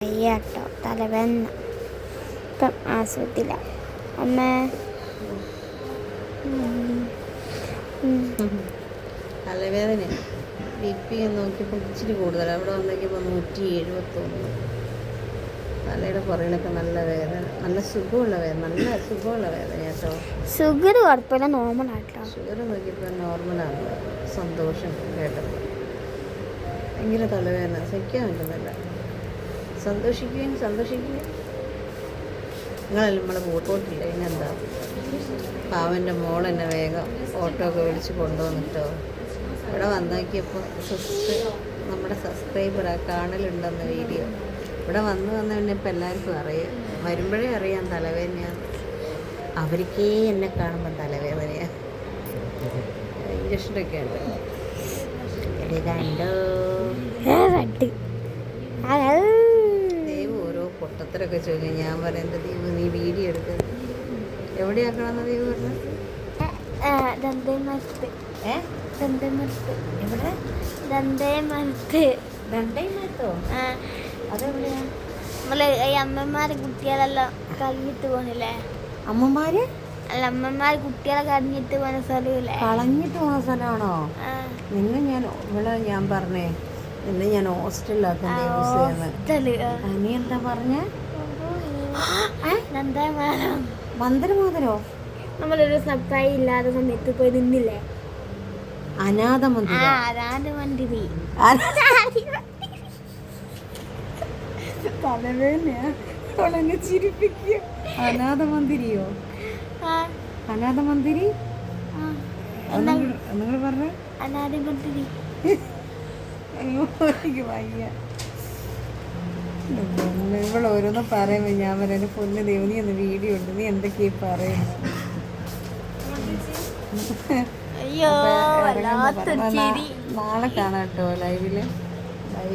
വയ്യാട്ടോ തലവേദന ഇപ്പം ആസ്വദില്ല അമ്മ. തലവേദന ബി പി നോക്കിയപ്പോൾ ഇച്ചിരി കൂടുതലാണ്. അവിടെ വന്നേക്കിപ്പോൾ 171. തലയുടെ പുറകിലൊക്കെ നല്ല വേദന, നല്ല സുഖമുള്ള വേദന, നല്ല സുഖമുള്ള വേദന കേട്ടോ. ഷുഗർ കുഴപ്പമില്ല, നോർമലാട്ടോ. ഷുഗർ നോക്കിയപ്പോൾ നോർമലാണ്. സന്തോഷം കേട്ടപ്പോൾ. ഭയങ്കര തലവേദന സഹിക്കാൻ പറ്റുന്നില്ല. സന്തോഷിക്കുകയും നിങ്ങളെല്ലാം നമ്മളെ പോയിട്ടില്ല. പിന്നെന്താ, പാവൻ്റെ മോളെന്നെ വേഗം ഓട്ടോ ഒക്കെ വിളിച്ച് കൊണ്ടുവന്നിട്ടോ. ഇവിടെ വന്നോക്കിയപ്പോൾ നമ്മുടെ സബ്സ്ക്രൈബറാ കാണലുണ്ടെന്ന വീഡിയോ. ഇവിടെ വന്ന് പിന്നെ ഇപ്പം എല്ലാവർക്കും അറിയാം, വരുമ്പോഴേ അറിയാം തലവേദനയാണ്. അവർക്കേ എന്നെ കാണുമ്പോൾ തലവേദനയാണ്. ഇഞ്ചക്ഷനൊക്കെ ഉണ്ട്. ഇത് കണ്ടോ, ദൈവം ഓരോ പൊട്ടത്തരൊക്കെ ചോദിക്കും. ഞാൻ പറയുന്നത് ദൈവം നീ വീഡിയോ എടുക്കുന്നത് എവിടെയാക്കണമെന്ന് ദൈവം പറഞ്ഞത്. അതെവിടെയാ? നമ്മള് ഈ അമ്മമാര് കുട്ടികളെല്ലാം കളഞ്ഞിട്ട് പോണില്ലേ? അമ്മമാര് അല്ല, അമ്മമാര് കുട്ടികളെ കളഞ്ഞിട്ട് പോകുന്ന സ്ഥലമില്ലേ? കളഞ്ഞിട്ട് പോകുന്ന സ്ഥലമാണോ? നിന്നെ ഞാൻ പറഞ്ഞേ, നിന്നെ ഞാൻ ഹോസ്റ്റലിലാക്കണ്ടേ യൂസ് ചെയ്യുന്നത്. നീ എന്താ പറഞ്ഞേ? മന്ദിരമാതരോ? നമ്മളൊരു സപ്തായി ഇല്ലാത്ത സമയത്ത് പോയി നിന്നില്ലേ? അനാഥ മന്ദിരം. തലവേദന ചിരിപ്പിക്കുക. അനാഥ മന്ദിരിയോ? അനാഥ മന്ദിരി നിങ്ങൾ പറഞ്ഞ അനാഥ മന്ദിരി. അയ്യോ എനിക്ക് വയ്യ. ഇവിടെ ഓരോന്നും പറയുമ്പോ ഞാൻ പറയാം, പൊന്ന് ദൈവം നീ ഒന്ന് വീഡിയോ ഉണ്ട്, നീ എന്തൊക്കെയാ പറയുന്നു. നാളെ കാണാം കേട്ടോ ലൈവില്. ബൈ.